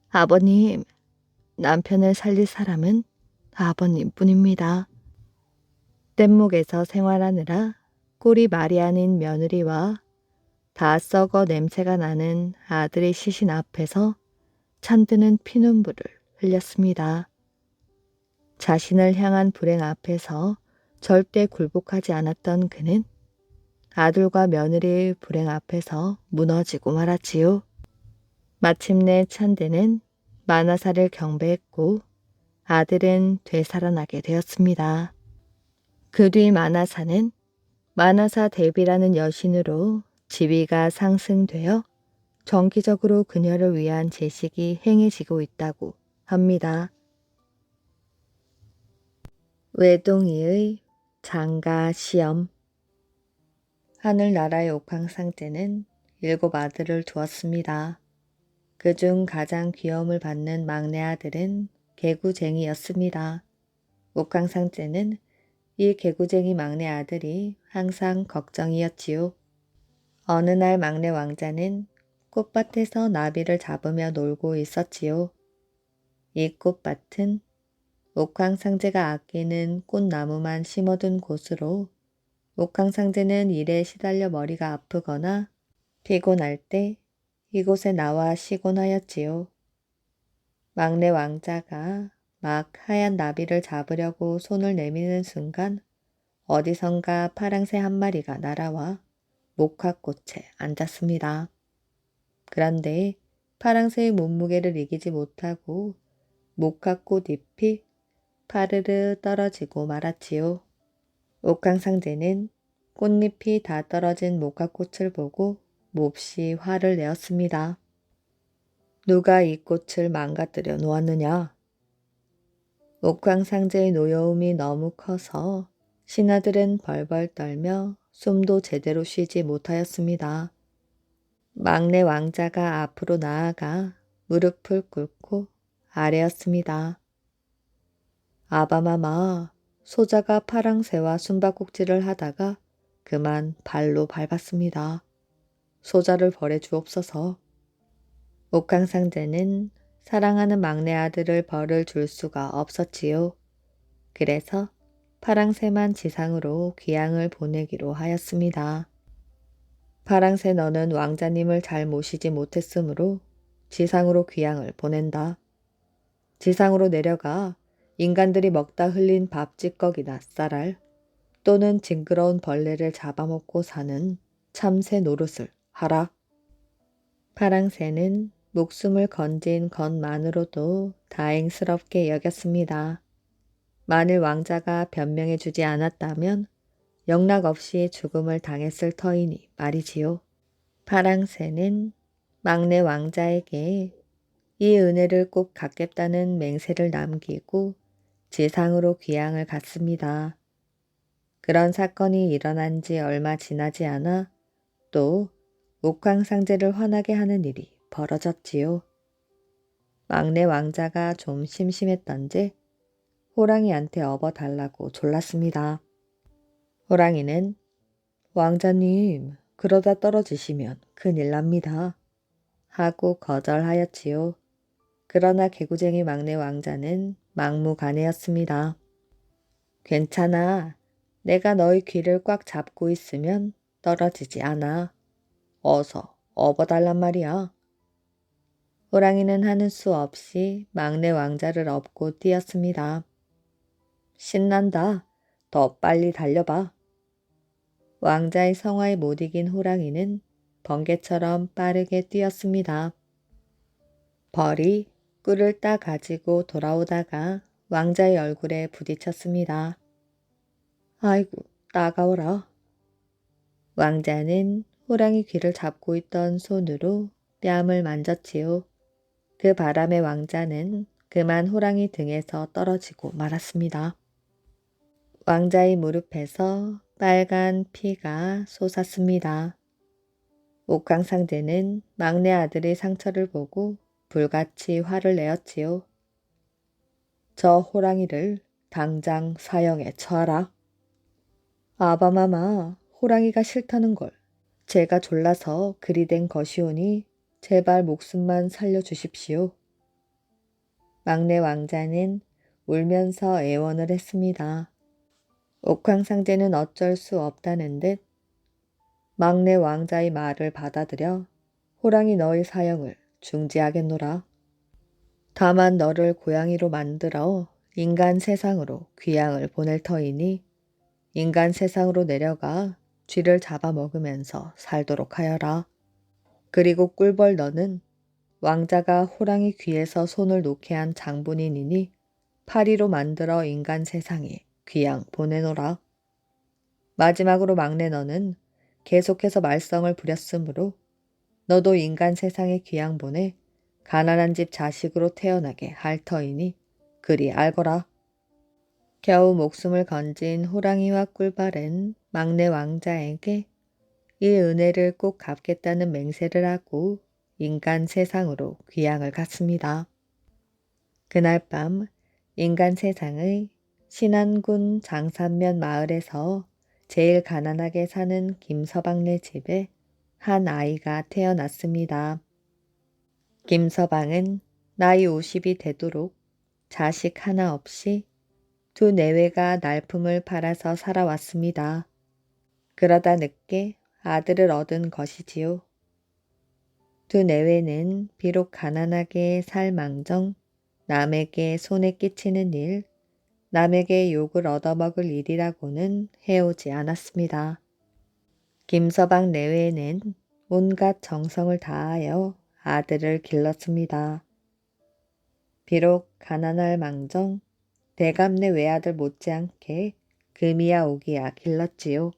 아버님, 남편을 살릴 사람은 아버님뿐입니다. 뗏목에서 생활하느라 꼴이 말이 아닌 며느리와 다 썩어 냄새가 나는 아들의 시신 앞에서 찬드는 피눈물을 흘렸습니다. 자신을 향한 불행 앞에서 절대 굴복하지 않았던 그는 아들과 며느리의 불행 앞에서 무너지고 말았지요. 마침내 찬드는 만화사를 경배했고 아들은 되살아나게 되었습니다. 그 뒤 만화사는 만화사 데비라는 여신으로 지위가 상승되어 정기적으로 그녀를 위한 제식이 행해지고 있다고 합니다. 외동이의 장가 시험. 하늘나라의 옥황상제는 7 아들을 두었습니다. 그중 가장 귀여움을 받는 막내 아들은 개구쟁이였습니다. 옥황상제는 이 개구쟁이 막내 아들이 항상 걱정이었지요. 어느 날 막내 왕자는 꽃밭에서 나비를 잡으며 놀고 있었지요. 이 꽃밭은 옥황상제가 아끼는 꽃나무만 심어둔 곳으로 옥황상제는 일에 시달려 머리가 아프거나 피곤할 때 이곳에 나와 쉬곤 하였지요. 막내 왕자가 막 하얀 나비를 잡으려고 손을 내미는 순간 어디선가 파랑새 한 마리가 날아와 목화꽃에 앉았습니다. 그런데 파랑새의 몸무게를 이기지 못하고 목화꽃 잎이 파르르 떨어지고 말았지요. 옥황상제는 꽃잎이 다 떨어진 목화꽃을 보고 몹시 화를 내었습니다. 누가 이 꽃을 망가뜨려 놓았느냐? 옥황상제의 노여움이 너무 커서 신하들은 벌벌 떨며 숨도 제대로 쉬지 못하였습니다. 막내 왕자가 앞으로 나아가 무릎을 꿇고 아뢰었습니다. 아바마마, 소자가 파랑새와 숨바꼭질을 하다가 그만 발로 밟았습니다. 소자를 벌해 주옵소서. 옥황상제는 사랑하는 막내 아들을 벌을 줄 수가 없었지요. 그래서 파랑새만 지상으로 귀양을 보내기로 하였습니다. 파랑새 너는 왕자님을 잘 모시지 못했으므로 지상으로 귀양을 보낸다. 지상으로 내려가 인간들이 먹다 흘린 밥찌꺼기나 쌀알 또는 징그러운 벌레를 잡아먹고 사는 참새 노릇을 하라. 파랑새는 목숨을 건진 것만으로도 다행스럽게 여겼습니다. 만일 왕자가 변명해 주지 않았다면 영락없이 죽음을 당했을 터이니 말이지요. 파랑새는 막내 왕자에게 이 은혜를 꼭 갚겠다는 맹세를 남기고 지상으로 귀양을 갔습니다. 그런 사건이 일어난 지 얼마 지나지 않아 또 옥황상제를 화나게 하는 일이 벌어졌지요. 막내 왕자가 좀 심심했던지 호랑이한테 업어달라고 졸랐습니다. 호랑이는 왕자님, 그러다 떨어지시면 큰일 납니다. 하고 거절하였지요. 그러나 개구쟁이 막내 왕자는 막무가내였습니다. 괜찮아. 내가 너의 귀를 꽉 잡고 있으면 떨어지지 않아. 어서 업어달란 말이야. 호랑이는 하는 수 없이 막내 왕자를 업고 뛰었습니다. 신난다. 더 빨리 달려봐. 왕자의 성화에 못 이긴 호랑이는 번개처럼 빠르게 뛰었습니다. 벌이 꿀을 따 가지고 돌아오다가 왕자의 얼굴에 부딪혔습니다. 아이고, 따가워라. 왕자는 호랑이 귀를 잡고 있던 손으로 뺨을 만졌지요. 그 바람에 왕자는 그만 호랑이 등에서 떨어지고 말았습니다. 왕자의 무릎에서 빨간 피가 솟았습니다. 옥황상제는 막내 아들의 상처를 보고 불같이 화를 내었지요. 저 호랑이를 당장 사형에 처하라. 아바마마, 호랑이가 싫다는 걸 제가 졸라서 그리 된 것이오니 제발 목숨만 살려주십시오. 막내 왕자는 울면서 애원을 했습니다. 옥황상제는 어쩔 수 없다는 듯 막내 왕자의 말을 받아들여 호랑이 너의 사형을 중지하겠노라. 다만 너를 고양이로 만들어 인간 세상으로 귀양을 보낼 터이니 인간 세상으로 내려가 쥐를 잡아먹으면서 살도록 하여라. 그리고 꿀벌 너는 왕자가 호랑이 귀에서 손을 놓게 한 장본인이니 파리로 만들어 인간 세상에 귀양 보내노라. 마지막으로 막내 너는 계속해서 말썽을 부렸으므로 너도 인간 세상에 귀양 보내 가난한 집 자식으로 태어나게 할 터이니 그리 알거라. 겨우 목숨을 건진 호랑이와 꿀벌은 막내 왕자에게 이 은혜를 꼭 갚겠다는 맹세를 하고 인간 세상으로 귀양을 갔습니다. 그날 밤 인간 세상의 신안군 장산면 마을에서 제일 가난하게 사는 김서방네 집에 한 아이가 태어났습니다. 김서방은 나이 50이 되도록 자식 하나 없이 두 내외가 날품을 팔아서 살아왔습니다. 그러다 늦게 아들을 얻은 것이지요. 두 내외는 비록 가난하게 살 망정 남에게 손에 끼치는 일, 남에게 욕을 얻어먹을 일이라고는 해오지 않았습니다. 김서방 내외는 온갖 정성을 다하여 아들을 길렀습니다. 비록 가난할 망정 대감네 외아들 못지않게 금이야 오기야 길렀지요.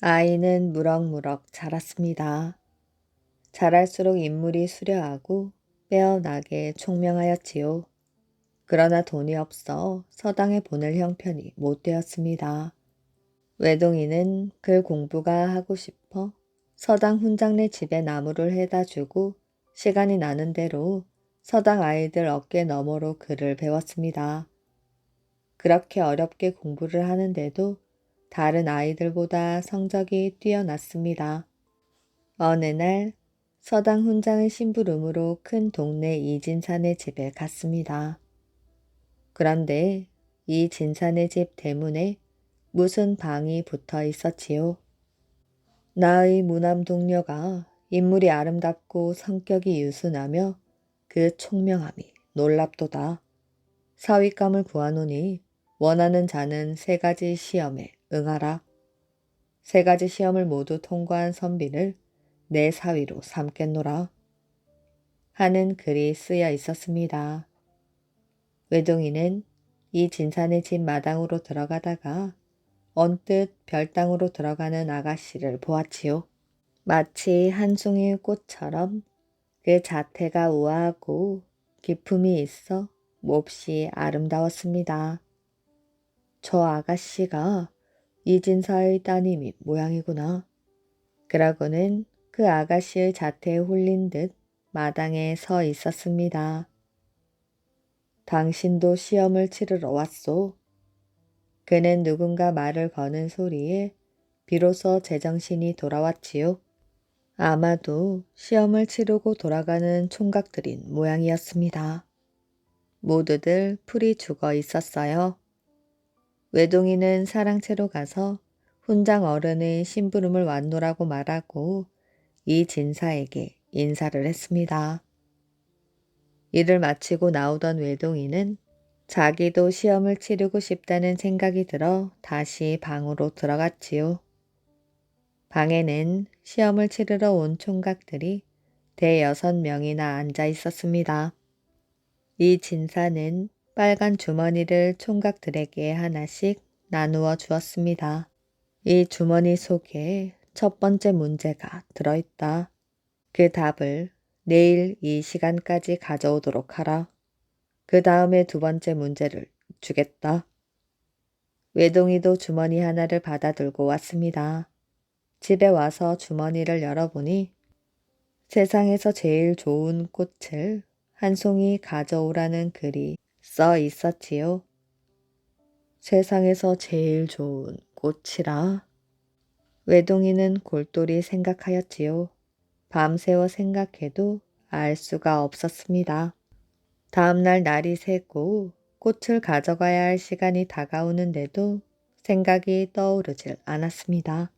아이는 무럭무럭 자랐습니다. 자랄수록 인물이 수려하고 빼어나게 총명하였지요. 그러나 돈이 없어 서당에 보낼 형편이 못 되었습니다. 외동이는 글 공부가 하고 싶어 서당 훈장네 집에 나무를 해다 주고 시간이 나는 대로 서당 아이들 어깨 너머로 글을 배웠습니다. 그렇게 어렵게 공부를 하는데도 다른 아이들보다 성적이 뛰어났습니다. 어느 날 서당 훈장의 심부름으로 큰 동네 이진산의 집에 갔습니다. 그런데 이 진산의 집 대문에 무슨 방이 붙어 있었지요. 나의 무남 동료가 인물이 아름답고 성격이 유순하며 그 총명함이 놀랍도다. 사윗감을 구하노니 원하는 자는 3가지 시험에 응하라. 3가지 시험을 모두 통과한 선비를 내 사위로 삼겠노라. 하는 글이 쓰여 있었습니다. 외동이는 이 진산의 집 마당으로 들어가다가 언뜻 별당으로 들어가는 아가씨를 보았지요. 마치 한 송이 꽃처럼 그 자태가 우아하고 기품이 있어 몹시 아름다웠습니다. 저 아가씨가 이진사의 따님이 모양이구나. 그러고는 그 아가씨의 자태에 홀린 듯 마당에 서 있었습니다. 당신도 시험을 치르러 왔소. 그는 누군가 말을 거는 소리에 비로소 제정신이 돌아왔지요. 아마도 시험을 치르고 돌아가는 총각들인 모양이었습니다. 모두들 풀이 죽어 있었어요. 외동이는 사랑채로 가서 훈장 어른의 심부름을 왔노라고 말하고 이 진사에게 인사를 했습니다. 일을 마치고 나오던 외동이는 자기도 시험을 치르고 싶다는 생각이 들어 다시 방으로 들어갔지요. 방에는 시험을 치르러 온 총각들이 6명이나 앉아 있었습니다. 이 진사는 빨간 주머니를 총각들에게 하나씩 나누어 주었습니다. 이 주머니 속에 첫 번째 문제가 들어있다. 그 답을 내일 이 시간까지 가져오도록 하라. 그 다음에 2번째 문제를 주겠다. 외동이도 주머니 하나를 받아 들고 왔습니다. 집에 와서 주머니를 열어보니 세상에서 제일 좋은 꽃을 한 송이 가져오라는 글이 써 있었지요. 세상에서 제일 좋은 꽃이라. 외동이는 골똘히 생각하였지요. 밤새워 생각해도 알 수가 없었습니다. 다음날 날이 새고 꽃을 가져가야 할 시간이 다가오는데도 생각이 떠오르질 않았습니다.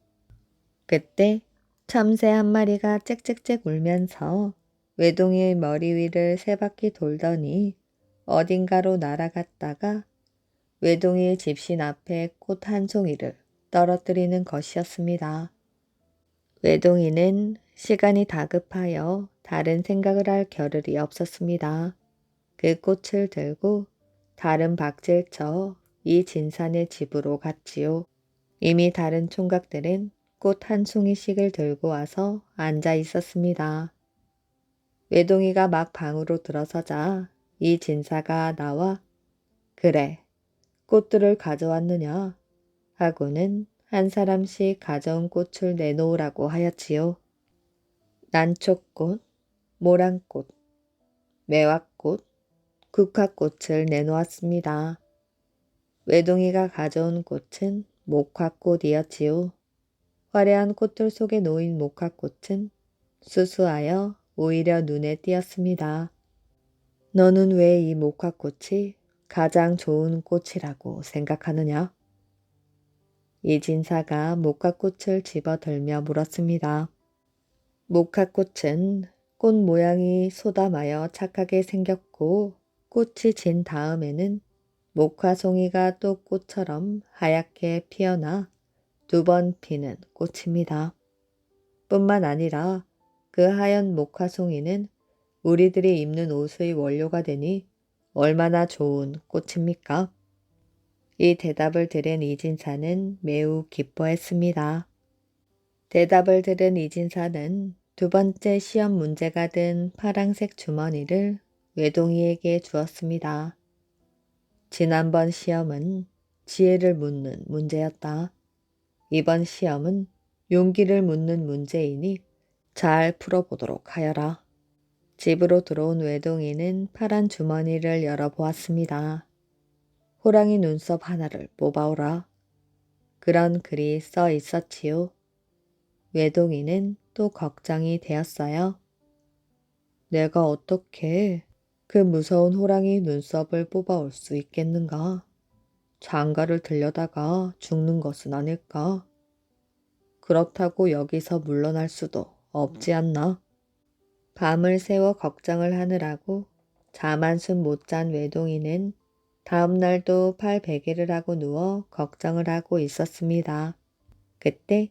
그때 참새 한 마리가 짹짹짹 울면서 외동이의 머리 위를 3바퀴 돌더니 어딘가로 날아갔다가 외동이의 집신 앞에 꽃 한 송이를 떨어뜨리는 것이었습니다. 외동이는 시간이 다급하여 다른 생각을 할 겨를이 없었습니다. 그 꽃을 들고 다른 박질쳐 이 진산의 집으로 갔지요. 이미 다른 총각들은 꽃 한 송이씩을 들고 와서 앉아 있었습니다. 외동이가 막 방으로 들어서자 이 진사가 나와 그래, 꽃들을 가져왔느냐 하고는 한 사람씩 가져온 꽃을 내놓으라고 하였지요. 난초꽃, 모란꽃, 매화꽃, 국화꽃을 내놓았습니다. 외동이가 가져온 꽃은 목화꽃이었지요. 화려한 꽃들 속에 놓인 목화꽃은 수수하여 오히려 눈에 띄었습니다. 너는 왜 이 목화꽃이 가장 좋은 꽃이라고 생각하느냐? 이진사가 목화꽃을 집어들며 물었습니다. 목화꽃은 꽃 모양이 소담하여 착하게 생겼고 꽃이 진 다음에는 목화송이가 또 꽃처럼 하얗게 피어나 2번 피는 꽃입니다. 뿐만 아니라 그 하얀 목화송이는 우리들이 입는 옷의 원료가 되니 얼마나 좋은 꽃입니까? 이 대답을 들은 이진사는 매우 기뻐했습니다. 대답을 들은 이진사는 2번째 시험 문제가 된 파랑색 주머니를 외동이에게 주었습니다. 지난번 시험은 지혜를 묻는 문제였다. 이번 시험은 용기를 묻는 문제이니 잘 풀어보도록 하여라. 집으로 들어온 외동이는 파란 주머니를 열어보았습니다. 호랑이 눈썹 하나를 뽑아오라. 그런 글이 써 있었지요. 외동이는 또 걱정이 되었어요. 내가 어떻게 그 무서운 호랑이 눈썹을 뽑아올 수 있겠는가? 장가를 들려다가 죽는 것은 아닐까? 그렇다고 여기서 물러날 수도 없지 않나? 밤을 새워 걱정을 하느라고 잠 한숨 못 잔 외동이는 다음 날도 팔베개를 하고 누워 걱정을 하고 있었습니다. 그때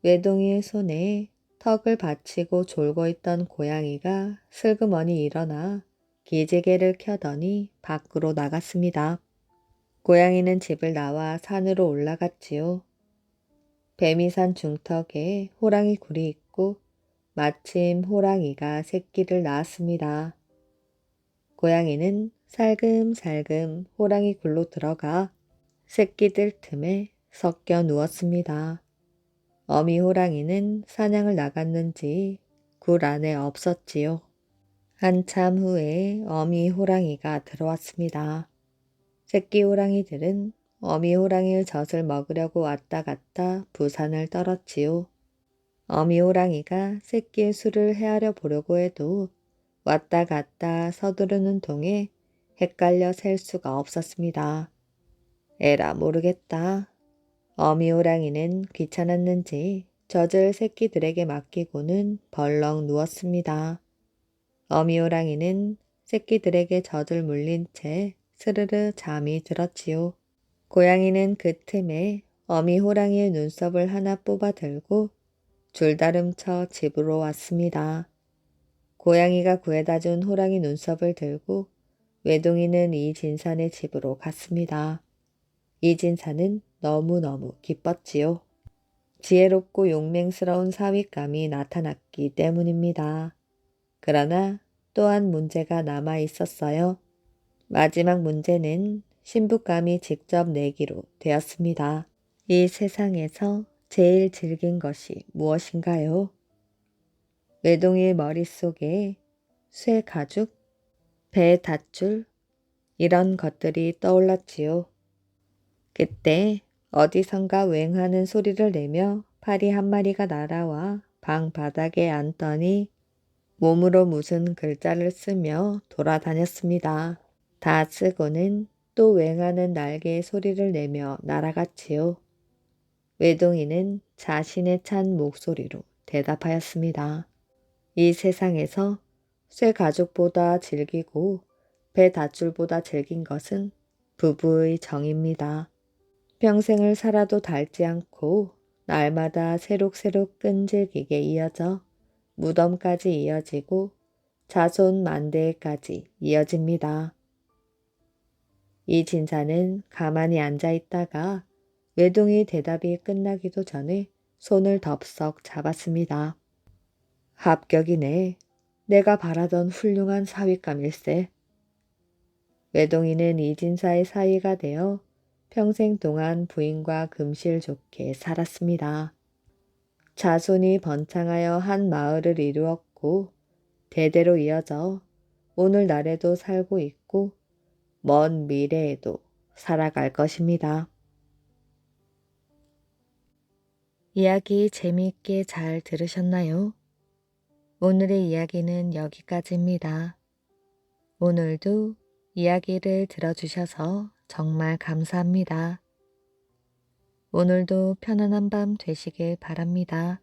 외동이의 손에 턱을 받치고 졸고 있던 고양이가 슬그머니 일어나 기지개를 켜더니 밖으로 나갔습니다. 고양이는 집을 나와 산으로 올라갔지요. 뱀이산 중턱에 호랑이 굴이 있고 마침 호랑이가 새끼를 낳았습니다. 고양이는 살금살금 호랑이 굴로 들어가 새끼들 틈에 섞여 누웠습니다. 어미 호랑이는 사냥을 나갔는지 굴 안에 없었지요. 한참 후에 어미 호랑이가 들어왔습니다. 새끼 호랑이들은 어미 호랑이의 젖을 먹으려고 왔다 갔다 부산을 떨었지요. 어미 호랑이가 새끼의 수를 헤아려 보려고 해도 왔다 갔다 서두르는 동에 헷갈려 셀 수가 없었습니다. 에라 모르겠다. 어미 호랑이는 귀찮았는지 젖을 새끼들에게 맡기고는 벌렁 누웠습니다. 어미 호랑이는 새끼들에게 젖을 물린 채 스르르 잠이 들었지요. 고양이는 그 틈에 어미 호랑이의 눈썹을 하나 뽑아 들고 줄다름쳐 집으로 왔습니다. 고양이가 구해다 준 호랑이 눈썹을 들고 외동이는 이진산의 집으로 갔습니다. 이진산은 너무너무 기뻤지요. 지혜롭고 용맹스러운 사윗감이 나타났기 때문입니다. 그러나 또한 문제가 남아 있었어요. 마지막 문제는 신부감이 직접 내기로 되었습니다. 이 세상에서 제일 질긴 것이 무엇인가요? 외동이의 머릿속에 쇠 가죽, 배 닷줄 이런 것들이 떠올랐지요. 그때 어디선가 웽하는 소리를 내며 파리 한 마리가 날아와 방 바닥에 앉더니 몸으로 무슨 글자를 쓰며 돌아다녔습니다. 다 쓰고는 또 웽하는 날개의 소리를 내며 날아갔지요. 외동이는 자신의 찬 목소리로 대답하였습니다. 이 세상에서 쇠 가죽보다 질기고 배 닷줄보다 질긴 것은 부부의 정입니다. 평생을 살아도 닳지 않고 날마다 새록새록 끈질기게 이어져 무덤까지 이어지고 자손 만대까지 이어집니다. 이 진사는 가만히 앉아 있다가 외동이 대답이 끝나기도 전에 손을 덥석 잡았습니다. 합격이네. 내가 바라던 훌륭한 사윗감일세. 외동이는 이진사의 사위가 되어 평생 동안 부인과 금실 좋게 살았습니다. 자손이 번창하여 한 마을을 이루었고 대대로 이어져 오늘날에도 살고 있고 먼 미래에도 살아갈 것입니다. 이야기 재미있게 잘 들으셨나요? 오늘의 이야기는 여기까지입니다. 오늘도 이야기를 들어주셔서 정말 감사합니다. 오늘도 편안한 밤 되시길 바랍니다.